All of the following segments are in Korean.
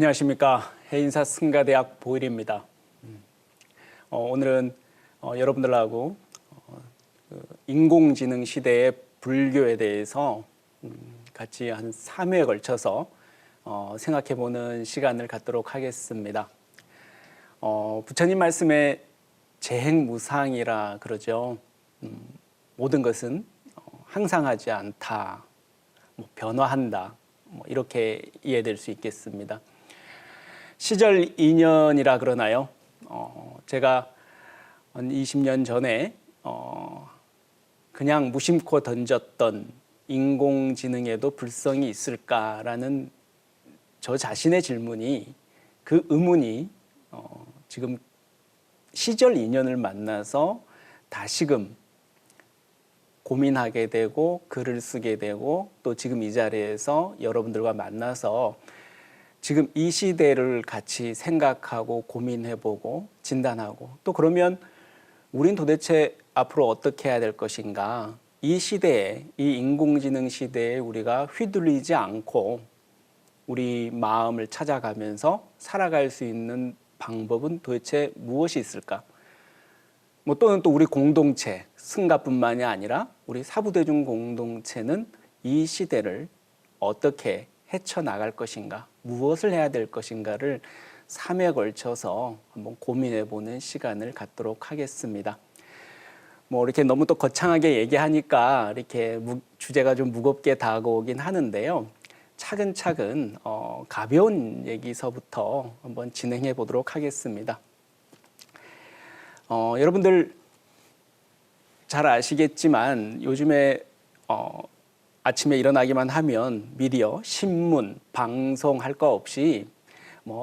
안녕하십니까. 해인사 승가대학 보일입니다. 오늘은 여러분들하고 인공지능 시대의 불교에 대해서 같이 한 3회에 걸쳐서 생각해보는 시간을 갖도록 하겠습니다. 부처님 말씀에 재행무상이라 그러죠. 모든 것은 항상하지 않다, 변화한다, 이렇게 이해될 수 있겠습니다. 시절 인연이라 그러나요? 제가 한 20년 전에 그냥 무심코 던졌던 인공지능에도 불성이 있을까라는 저 자신의 질문이, 그 의문이 지금 시절 인연을 만나서 다시금 고민하게 되고 글을 쓰게 되고 또 지금 이 자리에서 여러분들과 만나서 지금 이 시대를 같이 생각하고 고민해보고 진단하고, 또 그러면 우린 도대체 앞으로 어떻게 해야 될 것인가, 이 시대에, 이 인공지능 시대에 우리가 휘둘리지 않고 우리 마음을 찾아가면서 살아갈 수 있는 방법은 도대체 무엇이 있을까? 또는 또 우리 공동체, 승가뿐만이 아니라 우리 사부대중 공동체는 이 시대를 어떻게 헤쳐나갈 것인가, 무엇을 해야 될 것인가를 3회에 걸쳐서 한번 고민해보는 시간을 갖도록 하겠습니다. 이렇게 너무 또 거창하게 얘기하니까 이렇게 주제가 좀 무겁게 다가오긴 하는데요. 차근차근 가벼운 얘기서부터 한번 진행해 보도록 하겠습니다. 여러분들 잘 아시겠지만 요즘에 아침에 일어나기만 하면 미디어, 신문, 방송 할 거 없이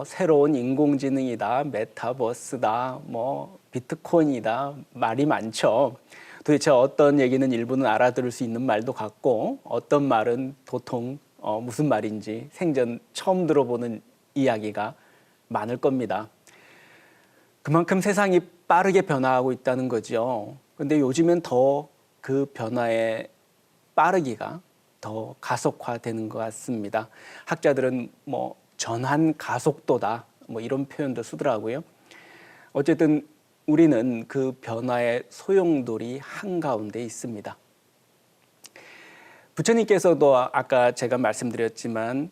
새로운 인공지능이다, 메타버스다, 비트코인이다, 말이 많죠. 도대체 어떤 얘기는 일부는 알아들을 수 있는 말도 같고, 어떤 말은 도통 무슨 말인지 생전 처음 들어보는 이야기가 많을 겁니다. 그만큼 세상이 빠르게 변화하고 있다는 거죠. 근데 요즘엔 더 그 변화의 빠르기가 더 가속화되는 것 같습니다. 학자들은 전환 가속도다, 이런 표현도 쓰더라고요. 어쨌든 우리는 그 변화의 소용돌이 한가운데 있습니다. 부처님께서도 아까 제가 말씀드렸지만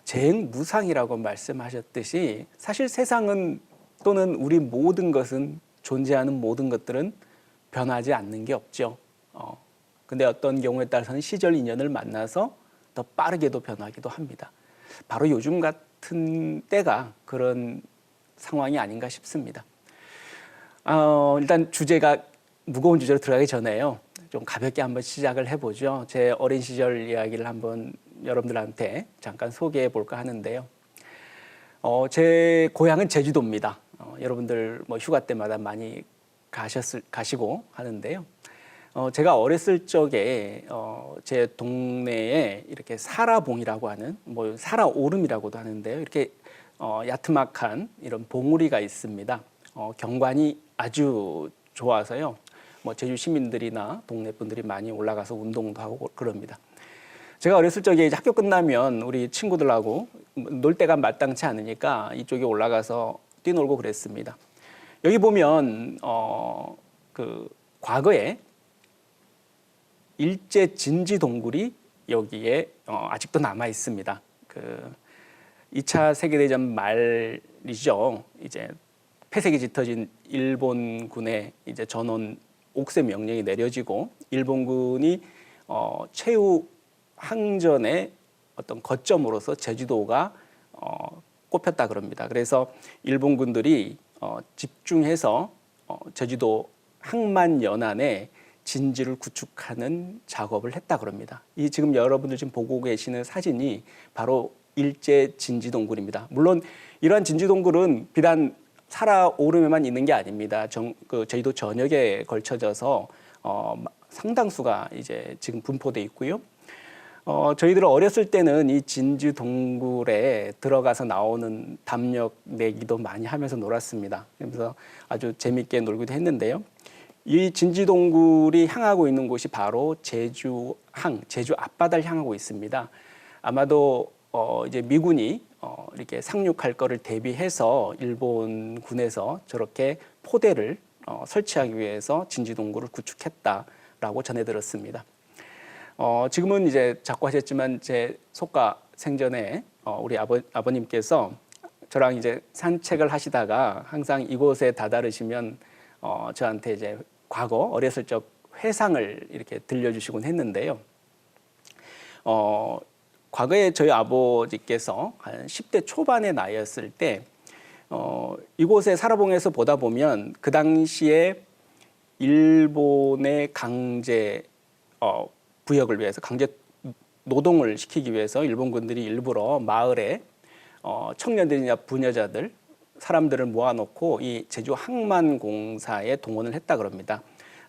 재행무상이라고 말씀하셨듯이, 사실 세상은, 또는 우리 모든 것은, 존재하는 모든 것들은 변하지 않는 게 없죠. 근데 어떤 경우에 따라서는 시절 인연을 만나서 더 빠르게도 변하기도 합니다. 바로 요즘 같은 때가 그런 상황이 아닌가 싶습니다. 일단 주제가 무거운 주제로 들어가기 전에요, 좀 가볍게 한번 시작을 해보죠. 제 어린 시절 이야기를 한번 여러분들한테 잠깐 소개해 볼까 하는데요. 제 고향은 제주도입니다. 여러분들 휴가 때마다 많이 가시고 하는데요. 제가 어렸을 적에 제 동네에 이렇게 사라봉이라고 하는, 사라오름이라고도 하는데요, 이렇게 야트막한 이런 봉우리가 있습니다. 경관이 아주 좋아서요, 제주 시민들이나 동네 분들이 많이 올라가서 운동도 하고 그럽니다. 제가 어렸을 적에 이제 학교 끝나면 우리 친구들하고 놀 때가 마땅치 않으니까 이쪽에 올라가서 뛰놀고 그랬습니다. 여기 보면 과거에 일제 진지 동굴이 여기에 아직도 남아 있습니다. 2차 세계대전 말이죠. 이제 폐색이 짙어진 일본군의 이제 전원 옥새 명령이 내려지고, 일본군이 최후 항전의 어떤 거점으로서 제주도가 꼽혔다 그럽니다. 그래서 일본군들이 집중해서 제주도 항만 연안에 진지를 구축하는 작업을 했다 그럽니다. 이 지금 여러분들 지금 보고 계시는 사진이 바로 일제 진지동굴입니다. 물론 이러한 진지동굴은 비단 사라오름에만 있는 게 아닙니다. 제주도 전역에 걸쳐져서 상당수가 이제 지금 분포돼 있고요. 저희들 어렸을 때는 이 진지동굴에 들어가서 나오는 담력 내기도 많이 하면서 놀았습니다. 그래서 아주 재밌게 놀기도 했는데요. 이 진지동굴이 향하고 있는 곳이 바로 제주 앞바다를 향하고 있습니다. 아마도 이제 미군이 이렇게 상륙할 거를 대비해서 일본군에서 저렇게 포대를 설치하기 위해서 진지동굴을 구축했다라고 전해 들었습니다. 지금은 이제 자꾸 하셨지만 제 속가 생전에 우리 아버님께서 저랑 이제 산책을 하시다가 항상 이곳에 다다르시면 저한테 이제 과거 어렸을 적 회상을 이렇게 들려주시곤 했는데요. 과거에 저희 아버지께서 한 10대 초반의 나이였을 때 이곳에 살아봉에서 보다 보면 그 당시에 일본의 강제 부역을 위해서 강제 노동을 시키기 위해서 일본군들이 일부러 마을에 청년들이나 부녀자들 사람들을 모아놓고 이 제주 항만공사에 동원을 했다 그럽니다.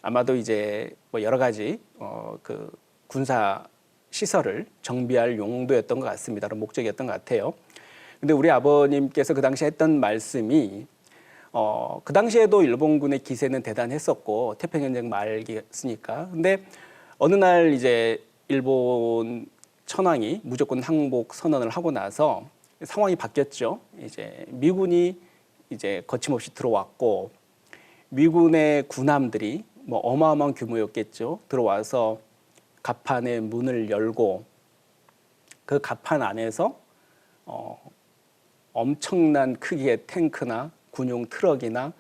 아마도 이제 뭐 여러 가지 그 군사 시설을 정비할 용도였던 것 같습니다. 그런 목적이었던 것 같아요. 근데 우리 아버님께서 그 당시에 했던 말씀이 그 당시에도 일본군의 기세는 대단했었고 태평전쟁 말기였으니까. 근데 어느 날 이제 일본 천황이 무조건 항복 선언을 하고 나서 상황이 바뀌었죠. 이제 미군이 이제 거침없이 들어왔고 미군의 군함들이 뭐 어마어마한 규모였겠죠. 들어와서 갑판의 문을 열고 그 갑판 안에서 엄청난 크기의 탱크나 군용 트럭이나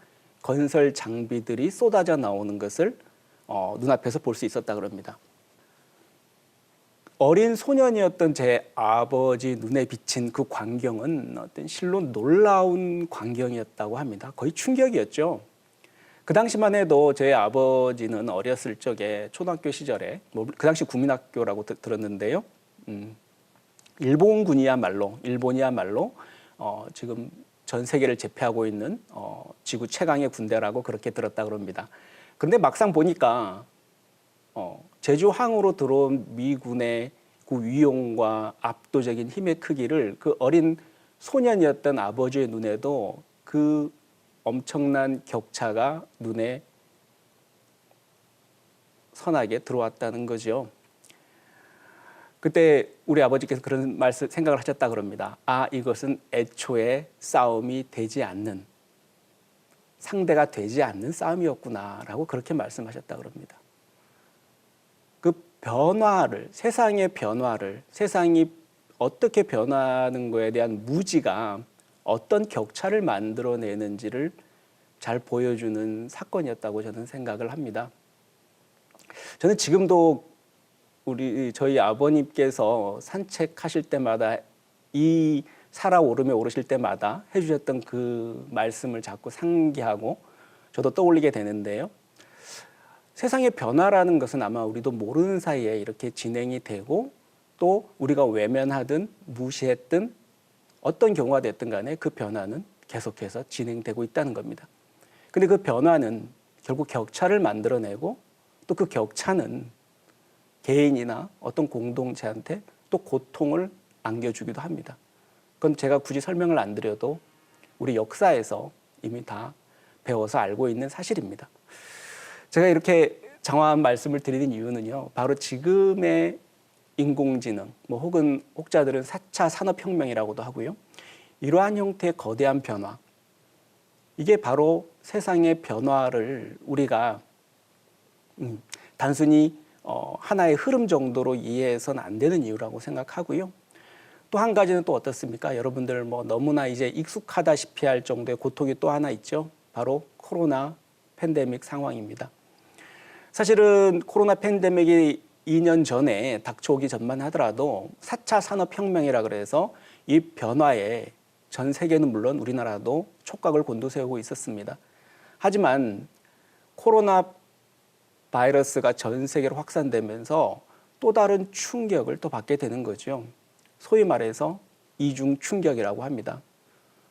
건설 장비들이 쏟아져 나오는 것을 눈앞에서 볼 수 있었다 그럽니다. 어린 소년이었던 제 아버지 눈에 비친 그 광경은 어떤 실로 놀라운 광경이었다고 합니다. 거의 충격이었죠. 그 당시만 해도 제 아버지는 어렸을 적에 초등학교 시절에 그 당시 국민학교라고 들었는데요. 일본이야말로 지금 전 세계를 제패하고 있는 지구 최강의 군대라고 그렇게 들었다 그럽니다. 그런데 막상 보니까 제주항으로 들어온 미군의 그 위용과 압도적인 힘의 크기를 그 어린 소년이었던 아버지의 눈에도 그 엄청난 격차가 눈에 선하게 들어왔다는 거죠. 그때 우리 아버지께서 그런 생각을 하셨다 그럽니다. 이것은 애초에 싸움이 되지 않는, 상대가 되지 않는 싸움이었구나라고 그렇게 말씀하셨다 그럽니다. 그 변화를, 세상의 변화를, 세상이 어떻게 변하는 거에 대한 무지가 어떤 격차를 만들어내는지를 잘 보여주는 사건이었다고 저는 생각을 합니다. 저는 지금도 저희 아버님께서 산책하실 때마다 이 살아오름에 오르실 때마다 해주셨던 그 말씀을 자꾸 상기하고 저도 떠올리게 되는데요. 세상의 변화라는 것은 아마 우리도 모르는 사이에 이렇게 진행이 되고 또 우리가 외면하든 무시했든 어떤 경우가 됐든 간에 그 변화는 계속해서 진행되고 있다는 겁니다. 근데 그 변화는 결국 격차를 만들어내고 또 그 격차는 개인이나 어떤 공동체한테 또 고통을 안겨주기도 합니다. 그건 제가 굳이 설명을 안 드려도 우리 역사에서 이미 다 배워서 알고 있는 사실입니다. 제가 이렇게 장황한 말씀을 드리는 이유는요. 바로 지금의 인공지능, 혹은 혹자들은 4차 산업혁명이라고도 하고요. 이러한 형태의 거대한 변화, 이게 바로 세상의 변화를 우리가 단순히 하나의 흐름 정도로 이해해서는 안 되는 이유라고 생각하고요. 또 한 가지는 또 어떻습니까? 여러분들 너무나 이제 익숙하다시피 할 정도의 고통이 또 하나 있죠. 바로 코로나 팬데믹 상황입니다. 사실은 코로나 팬데믹이 2년 전에 닥쳐오기 전만 하더라도 4차 산업혁명이라 그래서 이 변화에 전 세계는 물론 우리나라도 촉각을 곤두세우고 있었습니다. 하지만 코로나 바이러스가 전 세계로 확산되면서 또 다른 충격을 또 받게 되는 거죠. 소위 말해서 이중 충격이라고 합니다.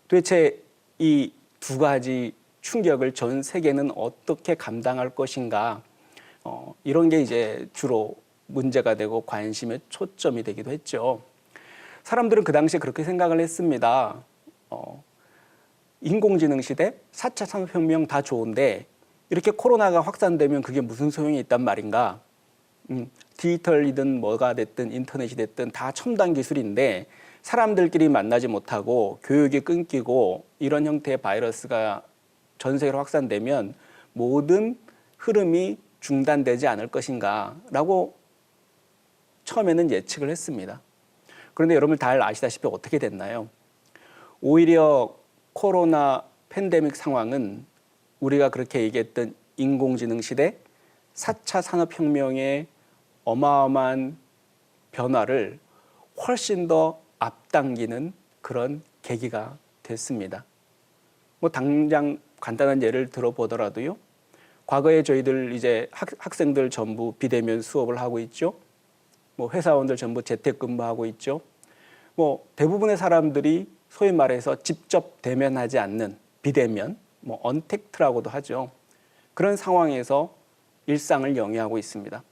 도대체 이 두 가지 충격을 전 세계는 어떻게 감당할 것인가? 이런 게 이제 주로 문제가 되고 관심의 초점이 되기도 했죠. 사람들은 그 당시에 그렇게 생각을 했습니다. 인공지능 시대, 4차 산업혁명 다 좋은데 이렇게 코로나가 확산되면 그게 무슨 소용이 있단 말인가? 디지털이든 뭐가 됐든 인터넷이 됐든 다 첨단 기술인데 사람들끼리 만나지 못하고 교육이 끊기고 이런 형태의 바이러스가 전 세계로 확산되면 모든 흐름이 중단되지 않을 것인가라고 처음에는 예측을 했습니다. 그런데 여러분 다 아시다시피 어떻게 됐나요? 오히려 코로나 팬데믹 상황은 우리가 그렇게 얘기했던 인공지능 시대, 4차 산업혁명의 어마어마한 변화를 훨씬 더 앞당기는 그런 계기가 됐습니다. 뭐 당장 간단한 예를 들어보더라도요. 과거에 저희들 이제 학생들 전부 비대면 수업을 하고 있죠. 뭐 회사원들 전부 재택근무하고 있죠. 뭐 대부분의 사람들이 소위 말해서 직접 대면하지 않는 비대면, 뭐 언택트라고도 하죠. 그런 상황에서 일상을 영위하고 있습니다.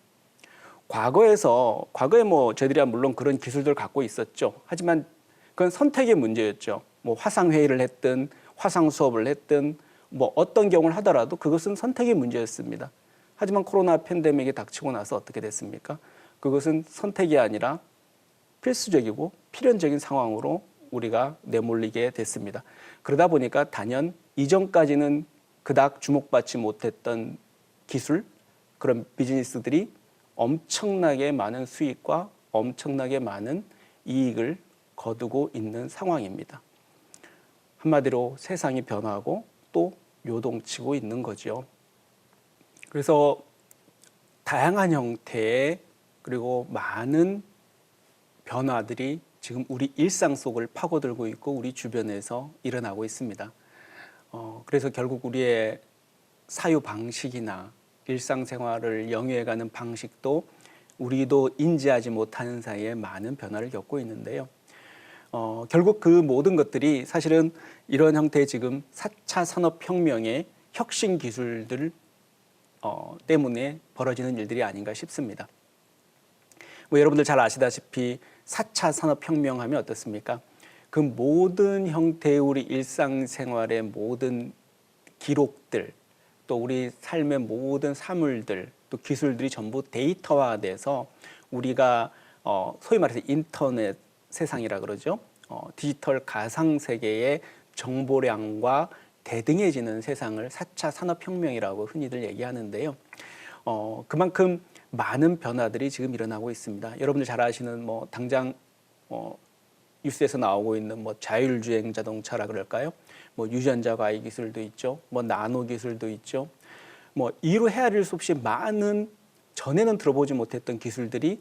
과거에 뭐 저희들이 물론 그런 기술들을 갖고 있었죠. 하지만 그건 선택의 문제였죠. 뭐 화상 회의를 했든 화상 수업을 했든 뭐 어떤 경우를 하더라도 그것은 선택의 문제였습니다. 하지만 코로나 팬데믹이 닥치고 나서 어떻게 됐습니까? 그것은 선택이 아니라 필수적이고 필연적인 상황으로 우리가 내몰리게 됐습니다. 그러다 보니까 단연 이전까지는 그닥 주목받지 못했던 기술, 그런 비즈니스들이 엄청나게 많은 수익과 엄청나게 많은 이익을 거두고 있는 상황입니다. 한마디로 세상이 변하고 또 요동치고 있는 거죠. 그래서 다양한 형태의 그리고 많은 변화들이 지금 우리 일상 속을 파고들고 있고 우리 주변에서 일어나고 있습니다. 그래서 결국 우리의 사유 방식이나 일상생활을 영위해가는 방식도 우리도 인지하지 못하는 사이에 많은 변화를 겪고 있는데요. 결국 그 모든 것들이 사실은 이런 형태의 지금 4차 산업혁명의 혁신 기술들 때문에 벌어지는 일들이 아닌가 싶습니다. 뭐 여러분들 잘 아시다시피 4차 산업혁명 하면 어떻습니까? 그 모든 형태의 우리 일상생활의 모든 기록들, 또 우리 삶의 모든 사물들, 또 기술들이 전부 데이터화돼서 우리가 소위 말해서 인터넷 세상이라 그러죠. 디지털 가상세계의 정보량과 대등해지는 세상을 4차 산업혁명이라고 흔히들 얘기하는데요. 그만큼 많은 변화들이 지금 일어나고 있습니다. 여러분들 잘 아시는 뭐 당장 뉴스에서 나오고 있는 뭐 자율주행 자동차라 그럴까요? 뭐 유전자 과학 기술도 있죠. 뭐 나노 기술도 있죠. 뭐 이루 헤아릴 수 없이 많은 전에는 들어보지 못했던 기술들이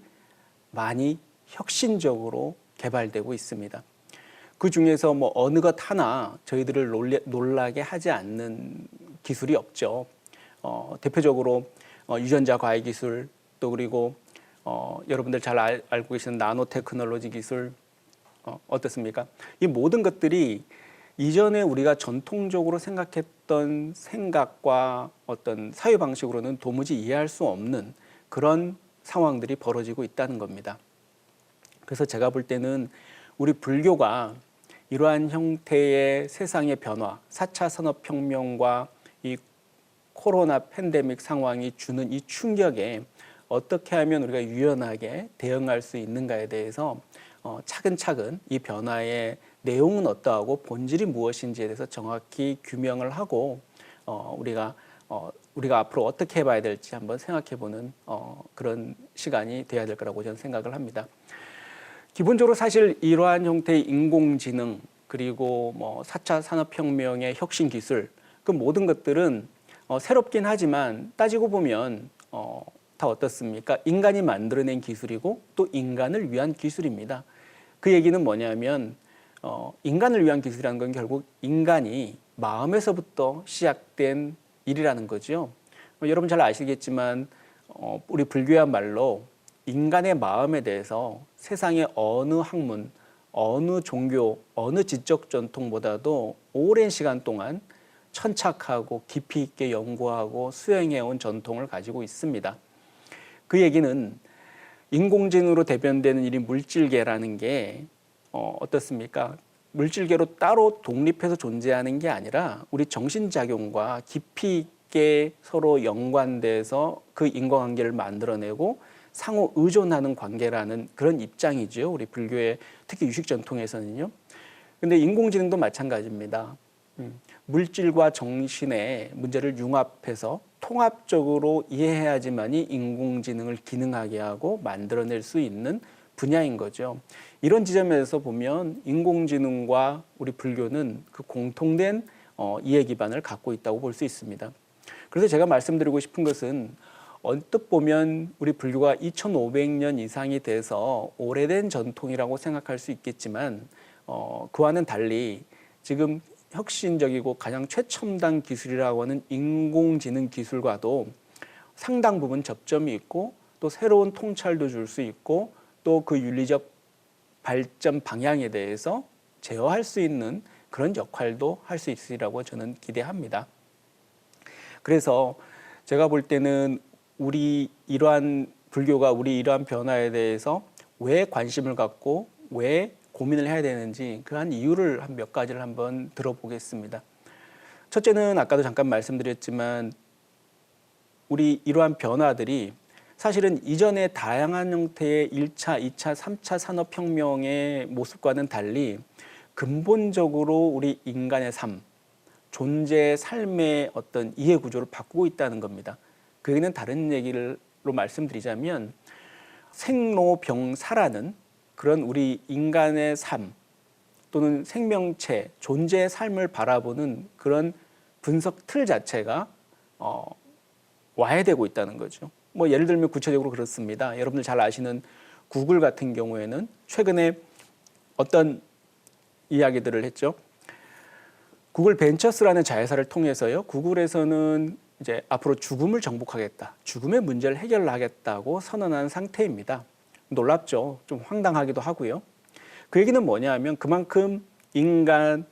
많이 혁신적으로 개발되고 있습니다. 그 중에서 뭐 어느 것 하나 저희들을 놀라게 하지 않는 기술이 없죠. 대표적으로 유전자 과학 기술, 또 그리고 여러분들 잘 알고 계시는 나노 테크놀로지 기술, 어떻습니까? 이 모든 것들이 이전에 우리가 전통적으로 생각했던 생각과 어떤 사유 방식으로는 도무지 이해할 수 없는 그런 상황들이 벌어지고 있다는 겁니다. 그래서 제가 볼 때는 우리 불교가 이러한 형태의 세상의 변화, 4차 산업혁명과 이 코로나 팬데믹 상황이 주는 이 충격에 어떻게 하면 우리가 유연하게 대응할 수 있는가에 대해서 차근차근 이 변화의 내용은 어떠하고 본질이 무엇인지에 대해서 정확히 규명을 하고 우리가 앞으로 어떻게 해봐야 될지 한번 생각해보는 그런 시간이 돼야 될 거라고 저는 생각을 합니다. 기본적으로 사실 이러한 형태의 인공지능 그리고 뭐 4차 산업혁명의 혁신 기술 그 모든 것들은 새롭긴 하지만 따지고 보면 다 어떻습니까? 인간이 만들어낸 기술이고 또 인간을 위한 기술입니다. 그 얘기는 뭐냐면 인간을 위한 기술이라는 건 결국 인간이 마음에서부터 시작된 일이라는 거죠. 여러분 잘 아시겠지만 우리 불교야말로 인간의 마음에 대해서 세상의 어느 학문, 어느 종교, 어느 지적 전통보다도 오랜 시간 동안 천착하고 깊이 있게 연구하고 수행해온 전통을 가지고 있습니다. 그 얘기는 인공지능으로 대변되는 일이 물질계라는 게 어떻습니까? 물질계로 따로 독립해서 존재하는 게 아니라 우리 정신작용과 깊이 있게 서로 연관돼서 그 인과관계를 만들어내고 상호 의존하는 관계라는 그런 입장이죠. 우리 불교의 특히 유식 전통에서는요. 근데 인공지능도 마찬가지입니다. 물질과 정신의 문제를 융합해서 통합적으로 이해해야지만이 인공지능을 기능하게 하고 만들어낼 수 있는 분야인 거죠. 이런 지점에서 보면 인공지능과 우리 불교는 그 공통된 이해 기반을 갖고 있다고 볼 수 있습니다. 그래서 제가 말씀드리고 싶은 것은 언뜻 보면 우리 불교가 2500년 이상이 돼서 오래된 전통이라고 생각할 수 있겠지만 그와는 달리 지금 혁신적이고 가장 최첨단 기술이라고 하는 인공지능 기술과도 상당 부분 접점이 있고 또 새로운 통찰도 줄 수 있고 또 그 윤리적 발전 방향에 대해서 제어할 수 있는 그런 역할도 할 수 있으리라고 저는 기대합니다. 그래서 제가 볼 때는 불교가 우리 이러한 변화에 대해서 왜 관심을 갖고 왜 고민을 해야 되는지 그한 이유를 한 몇 가지를 한번 들어보겠습니다. 첫째는 아까도 잠깐 말씀드렸지만 우리 이러한 변화들이 사실은 이전의 다양한 형태의 1차, 2차, 3차 산업혁명의 모습과는 달리 근본적으로 우리 인간의 삶, 존재의 삶의 어떤 이해 구조를 바꾸고 있다는 겁니다. 그 얘기는 다른 얘기로 말씀드리자면 생로병사라는 그런 우리 인간의 삶 또는 생명체, 존재의 삶을 바라보는 그런 분석 틀 자체가 와해되고 있다는 거죠. 뭐 예를 들면 구체적으로 그렇습니다. 여러분들 잘 아시는 구글 같은 경우에는 최근에 어떤 이야기들을 했죠. 구글 벤처스라는 자회사를 통해서요. 구글에서는 이제 앞으로 죽음을 정복하겠다. 죽음의 문제를 해결하겠다고 선언한 상태입니다. 놀랍죠. 좀 황당하기도 하고요. 그 얘기는 뭐냐 하면 그만큼 인간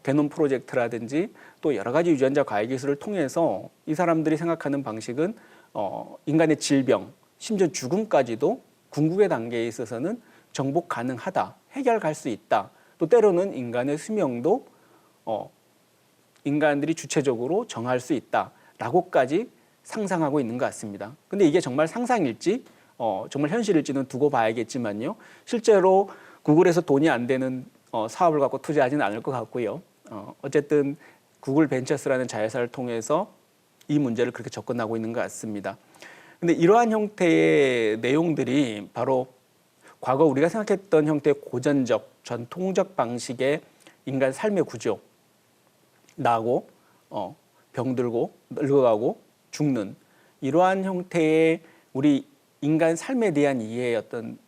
게놈 프로젝트라든지 또 여러 가지 유전자 과외 기술을 통해서 이 사람들이 생각하는 방식은 인간의 질병, 심지어 죽음까지도 궁극의 단계에 있어서는 정복 가능하다. 해결할 수 있다. 또 때로는 인간의 수명도 인간들이 주체적으로 정할 수 있다라고까지 상상하고 있는 것 같습니다. 근데 이게 정말 상상일지 정말 현실일지는 두고 봐야겠지만요. 실제로 구글에서 돈이 안 되는 사업을 갖고 투자하지는 않을 것 같고요. 어쨌든 구글 벤처스라는 자회사를 통해서 이 문제를 그렇게 접근하고 있는 것 같습니다. 근데 이러한 형태의 내용들이 바로 과거 우리가 생각했던 형태의 고전적, 전통적 방식의 인간 삶의 구조, 나고 병들고 늙어가고 죽는 이러한 형태의 우리 인간 삶에 대한 이해의 어떤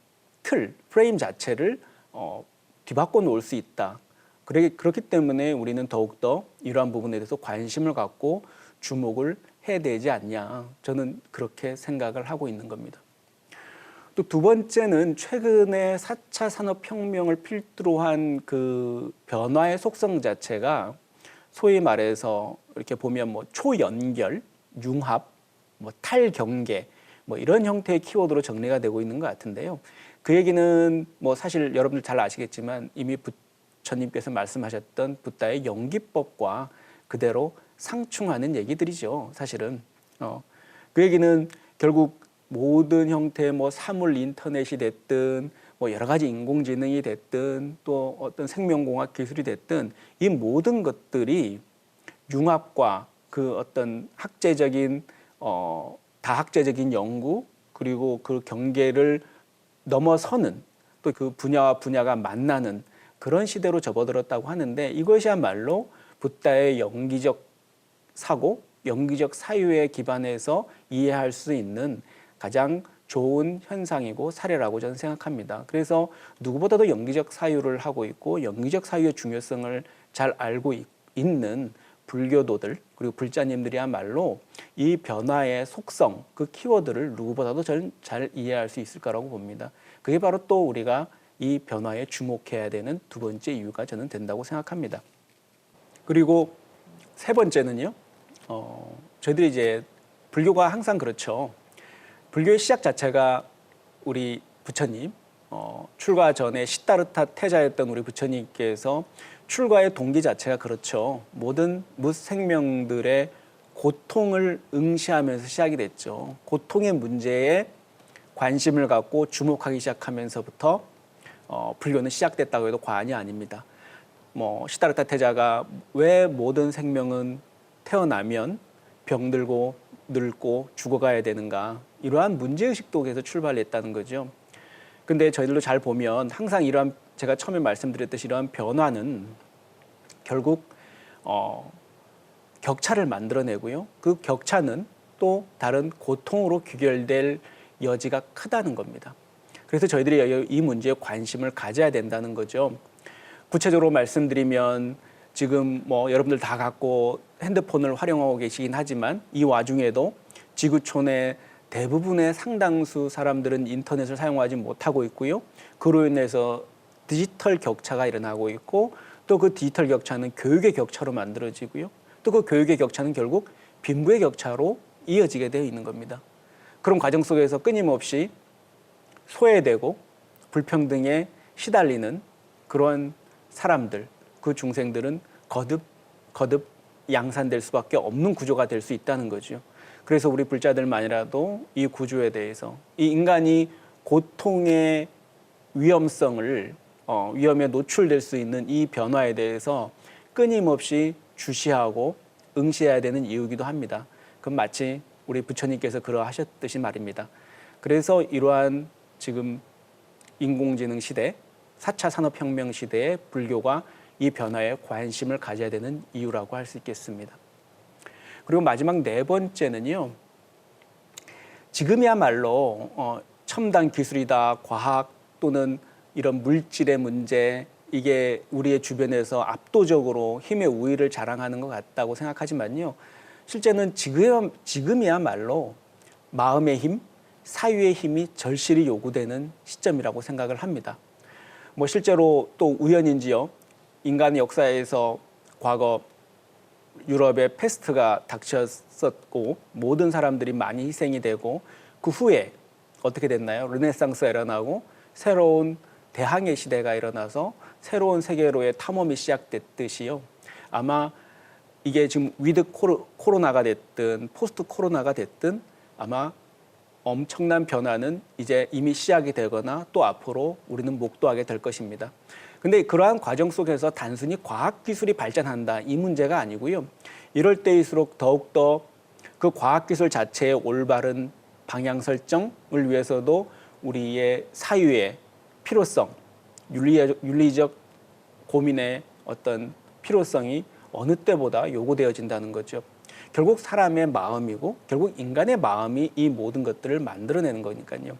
틀, 프레임 자체를 뒤바꿔 놓을 수 있다. 그렇기 때문에 우리는 더욱더 이러한 부분에 대해서 관심을 갖고 주목을 해야 되지 않냐. 저는 그렇게 생각을 하고 있는 겁니다. 또 두 번째는 최근에 4차 산업혁명을 필두로 한 그 변화의 속성 자체가 소위 말해서 이렇게 보면 뭐 초연결, 융합, 뭐 탈경계 뭐 이런 형태의 키워드로 정리가 되고 있는 것 같은데요. 그 얘기는 뭐 사실 여러분들 잘 아시겠지만 이미 부처님께서 말씀하셨던 붓다의 연기법과 그대로 상충하는 얘기들이죠. 사실은 그 얘기는 결국 모든 형태의 뭐 사물 인터넷이 됐든 뭐 여러 가지 인공지능이 됐든 또 어떤 생명공학 기술이 됐든 이 모든 것들이 융합과 그 어떤 학제적인 다학제적인 연구 그리고 그 경계를 넘어서는 또 그 분야와 분야가 만나는 그런 시대로 접어들었다고 하는데 이것이야말로 붓다의 연기적 사고, 연기적 사유에 기반해서 이해할 수 있는 가장 좋은 현상이고 사례라고 저는 생각합니다. 그래서 누구보다도 연기적 사유를 하고 있고 연기적 사유의 중요성을 잘 알고 있는 불교도들 그리고 불자님들이야말로 이 변화의 속성, 그 키워드를 누구보다도 저는 잘 이해할 수 있을 거라고 봅니다. 그게 바로 또 우리가 이 변화에 주목해야 되는 두 번째 이유가 저는 된다고 생각합니다. 그리고 세 번째는요. 저희들이 이제 불교가 항상 그렇죠. 불교의 시작 자체가 우리 부처님, 출가 전에 시다르타 태자였던 우리 부처님께서 출가의 동기 자체가 그렇죠. 모든 무생명들의 고통을 응시하면서 시작이 됐죠. 고통의 문제에 관심을 갖고 주목하기 시작하면서부터 불교는 시작됐다고 해도 과언이 아닙니다. 시다르타 태자가 왜 모든 생명은 태어나면 병들고 늙고 죽어가야 되는가, 이러한 문제의식도 그래서 출발했다는 거죠. 근데 저희들도 잘 보면 항상 이러한, 제가 처음에 말씀드렸듯이 이러한 변화는 결국 격차를 만들어내고요. 그 격차는 또 다른 고통으로 귀결될 여지가 크다는 겁니다. 그래서 저희들이 이 문제에 관심을 가져야 된다는 거죠. 구체적으로 말씀드리면 지금 여러분들 다 갖고 핸드폰을 활용하고 계시긴 하지만 이 와중에도 지구촌의 대부분의 상당수 사람들은 인터넷을 사용하지 못하고 있고요. 그로 인해서 디지털 격차가 일어나고 있고, 또 그 디지털 격차는 교육의 격차로 만들어지고요. 또 그 교육의 격차는 결국 빈부의 격차로 이어지게 되어 있는 겁니다. 그런 과정 속에서 끊임없이 소외되고 불평등에 시달리는 그런 사람들, 그 중생들은 거듭 양산될 수밖에 없는 구조가 될 수 있다는 거죠. 그래서 우리 불자들만이라도 이 구조에 대해서, 이 인간이 고통의 위험성을, 위험에 노출될 수 있는 이 변화에 대해서 끊임없이 주시하고 응시해야 되는 이유이기도 합니다. 그건 마치 우리 부처님께서 그러하셨듯이 말입니다. 그래서 이러한 지금 인공지능 시대, 4차 산업혁명 시대의 불교가 이 변화에 관심을 가져야 되는 이유라고 할 수 있겠습니다. 그리고 마지막 네 번째는요, 지금이야말로 첨단 기술이다, 과학 또는 이런 물질의 문제, 이게 우리의 주변에서 압도적으로 힘의 우위를 자랑하는 것 같다고 생각하지만요, 실제는 지금이야말로 마음의 힘, 사유의 힘이 절실히 요구되는 시점이라고 생각을 합니다. 실제로 또 우연인지요, 인간의 역사에서 과거 유럽에 패스트가 닥쳤었고 모든 사람들이 많이 희생이 되고, 그 후에 어떻게 됐나요? 르네상스가 일어나고 새로운 대항해 시대가 일어나서 새로운 세계로의 탐험이 시작됐듯이요, 아마 이게 지금 위드 코로나가 됐든 포스트 코로나가 됐든 아마 엄청난 변화는 이제 이미 시작이 되거나 또 앞으로 우리는 목도하게 될 것입니다. 근데 그러한 과정 속에서 단순히 과학기술이 발전한다, 이 문제가 아니고요. 이럴 때일수록 더욱더 그 과학기술 자체의 올바른 방향 설정을 위해서도 우리의 사유의 필요성, 윤리적 고민의 어떤 필요성이 어느 때보다 요구되어진다는 거죠. 결국 사람의 마음이고 결국 인간의 마음이 이 모든 것들을 만들어내는 거니까요.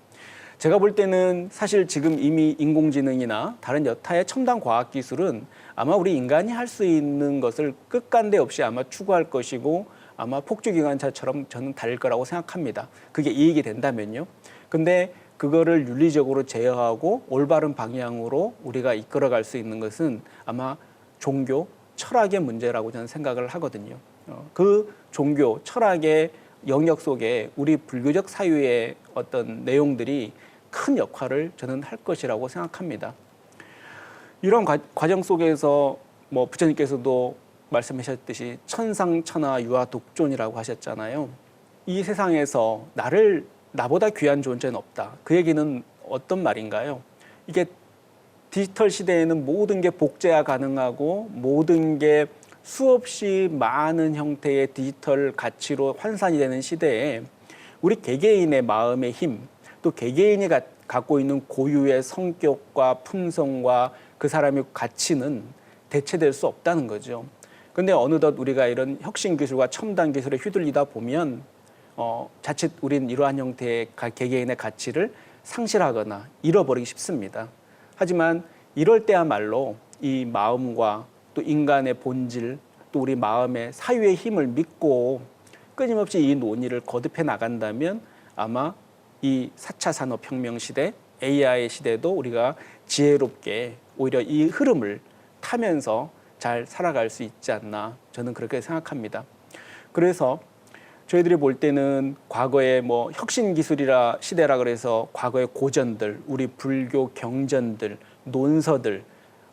제가 볼 때는 사실 지금 이미 인공지능이나 다른 여타의 첨단 과학기술은 아마 우리 인간이 할 수 있는 것을 끝간데 없이 아마 추구할 것이고 아마 폭주기관차처럼 저는 달릴 거라고 생각합니다. 그게 이익이 된다면요. 근데 그거를 윤리적으로 제어하고 올바른 방향으로 우리가 이끌어갈 수 있는 것은 아마 종교, 철학의 문제라고 저는 생각을 하거든요. 그 종교, 철학의 영역 속에 우리 불교적 사유의 어떤 내용들이 큰 역할을 저는 할 것이라고 생각합니다. 이런 과정 속에서 부처님께서도 말씀하셨듯이 천상천하 유아 독존이라고 하셨잖아요. 이 세상에서 나보다 귀한 존재는 없다. 그 얘기는 어떤 말인가요? 이게 디지털 시대에는 모든 게 복제가 가능하고 모든 게 수없이 많은 형태의 디지털 가치로 환산이 되는 시대에 우리 개개인의 마음의 힘, 또 개개인이 갖고 있는 고유의 성격과 품성과 그 사람의 가치는 대체될 수 없다는 거죠. 근데 어느덧 우리가 이런 혁신 기술과 첨단 기술에 휘둘리다 보면 자칫 우린 이러한 형태의 개개인의 가치를 상실하거나 잃어버리기 쉽습니다. 하지만 이럴 때야말로 이 마음과 또 인간의 본질, 또 우리 마음의 사유의 힘을 믿고 끊임없이 이 논의를 거듭해 나간다면 아마 이 4차 산업혁명 시대, AI 시대도 우리가 지혜롭게 오히려 이 흐름을 타면서 잘 살아갈 수 있지 않나, 저는 그렇게 생각합니다. 그래서 저희들이 볼 때는 과거에 혁신 기술이라 시대라 그래서 과거의 고전들, 우리 불교 경전들, 논서들,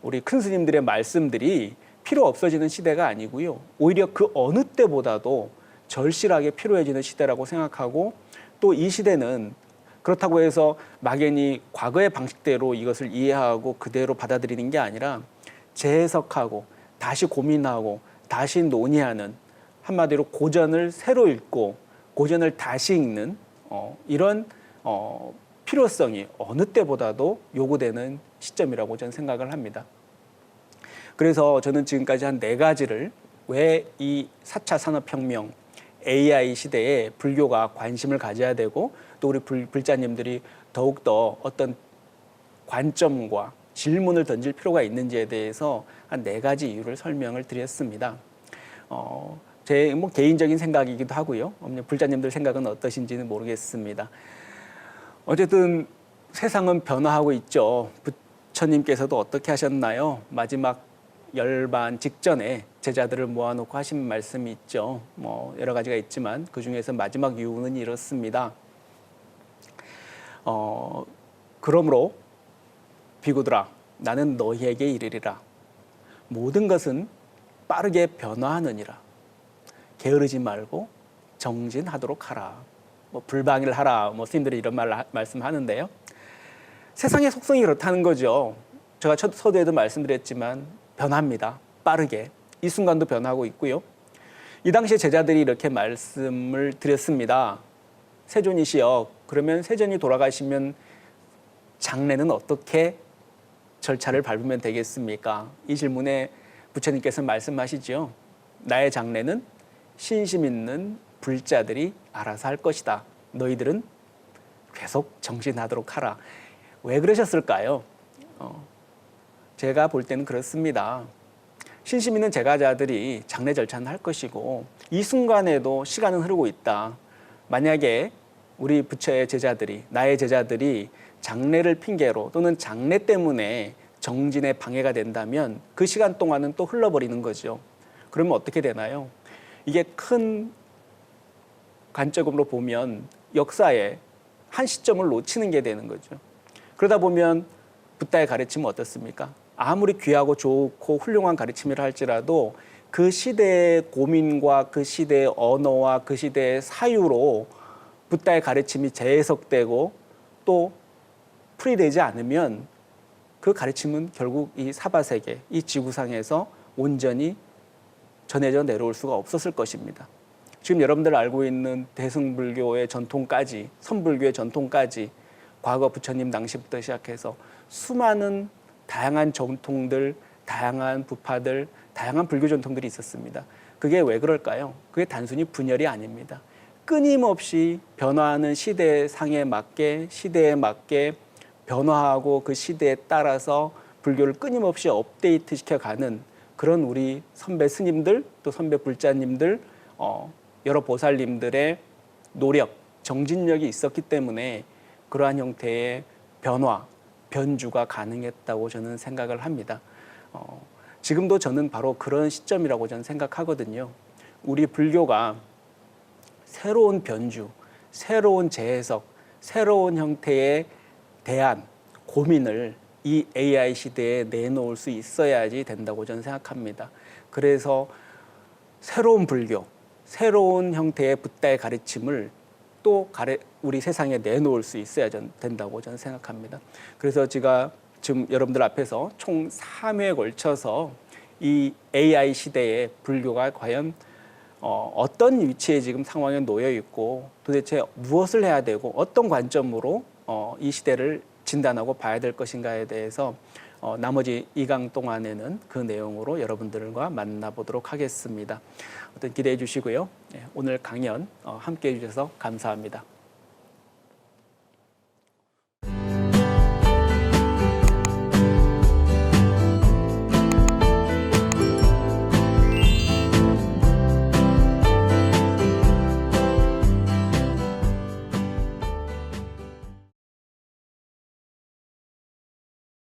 우리 큰 스님들의 말씀들이 필요 없어지는 시대가 아니고요. 오히려 그 어느 때보다도 절실하게 필요해지는 시대라고 생각하고, 또 이 시대는 그렇다고 해서 막연히 과거의 방식대로 이것을 이해하고 그대로 받아들이는 게 아니라 재해석하고 다시 고민하고 다시 논의하는, 한마디로 고전을 새로 읽고 고전을 다시 읽는 이런 필요성이 어느 때보다도 요구되는 시점이라고 저는 생각을 합니다. 그래서 저는 지금까지 한 4가지를 왜 이 4차 산업혁명 AI 시대에 불교가 관심을 가져야 되고 또 우리 불자님들이 더욱더 어떤 관점과 질문을 던질 필요가 있는지에 대해서 한 4가지 이유를 설명을 드렸습니다. 제 개인적인 생각이기도 하고요. 불자님들 생각은 어떠신지는 모르겠습니다. 어쨌든 세상은 변화하고 있죠. 부처님께서도 어떻게 하셨나요? 마지막 열반 직전에 제자들을 모아놓고 하신 말씀이 있죠. 여러 가지가 있지만 그 중에서 마지막 유언은 이렇습니다. 그러므로 비구들아, 나는 너희에게 이르리라. 모든 것은 빠르게 변화하느니라. 게으르지 말고 정진하도록 하라. 불방일 하라. 스님들이 이런 말씀하는데요. 세상의 속성이 그렇다는 거죠. 제가 서두에도 말씀드렸지만 변합니다. 빠르게. 이 순간도 변하고 있고요. 이 당시에 제자들이 이렇게 말씀을 드렸습니다. 세존이시여, 그러면 세존이 돌아가시면 장례는 어떻게 절차를 밟으면 되겠습니까? 이 질문에 부처님께서 말씀하시죠. 나의 장례는 신심 있는 불자들이 알아서 할 것이다. 너희들은 계속 정진하도록 하라. 왜 그러셨을까요? 제가 볼 때는 그렇습니다. 신심 있는 제가자들이 장례 절차는 할 것이고 이 순간에도 시간은 흐르고 있다. 만약에 우리 부처의 제자들이, 나의 제자들이 장례를 핑계로 또는 장례 때문에 정진에 방해가 된다면 그 시간 동안은 또 흘러버리는 거죠. 그러면 어떻게 되나요? 이게 큰 관점으로 보면 역사의 한 시점을 놓치는 게 되는 거죠. 그러다 보면 붓다의 가르침은 어떻습니까? 아무리 귀하고 좋고 훌륭한 가르침이라 할지라도 그 시대의 고민과 그 시대의 언어와 그 시대의 사유로 붓다의 가르침이 재해석되고 또 풀이되지 않으면 그 가르침은 결국 이 사바세계, 이 지구상에서 온전히 전해져 내려올 수가 없었을 것입니다. 지금 여러분들 알고 있는 대승불교의 전통까지, 선불교의 전통까지 과거 부처님 당시부터 시작해서 수많은 다양한 전통들, 다양한 부파들, 다양한 불교 전통들이 있었습니다. 그게 왜 그럴까요? 그게 단순히 분열이 아닙니다. 끊임없이 변화하는 시대상에 맞게, 시대에 맞게 변화하고 그 시대에 따라서 불교를 끊임없이 업데이트 시켜가는 그런 우리 선배 스님들, 또 선배 불자님들, 여러 보살님들의 노력, 정진력이 있었기 때문에 그러한 형태의 변화, 변주가 가능했다고 저는 생각을 합니다. 지금도 저는 바로 그런 시점이라고 저는 생각하거든요. 우리 불교가 새로운 변주, 새로운 재해석, 새로운 형태의 대안, 고민을 이 AI 시대에 내놓을 수 있어야지 된다고 저는 생각합니다. 그래서 새로운 불교, 새로운 형태의 붓다의 가르침을 또 우리 세상에 내놓을 수 있어야 된다고 저는 생각합니다. 그래서 제가 지금 여러분들 앞에서 총 3회에 걸쳐서 이 AI 시대의 불교가 과연 어떤 위치에 지금 상황에 놓여 있고 도대체 무엇을 해야 되고 어떤 관점으로 이 시대를 진단하고 봐야 될 것인가에 대해서 나머지 2강 동안에는 그 내용으로 여러분들과 만나보도록 하겠습니다. 기대해 주시고요. 오늘 강연 함께해 주셔서 감사합니다.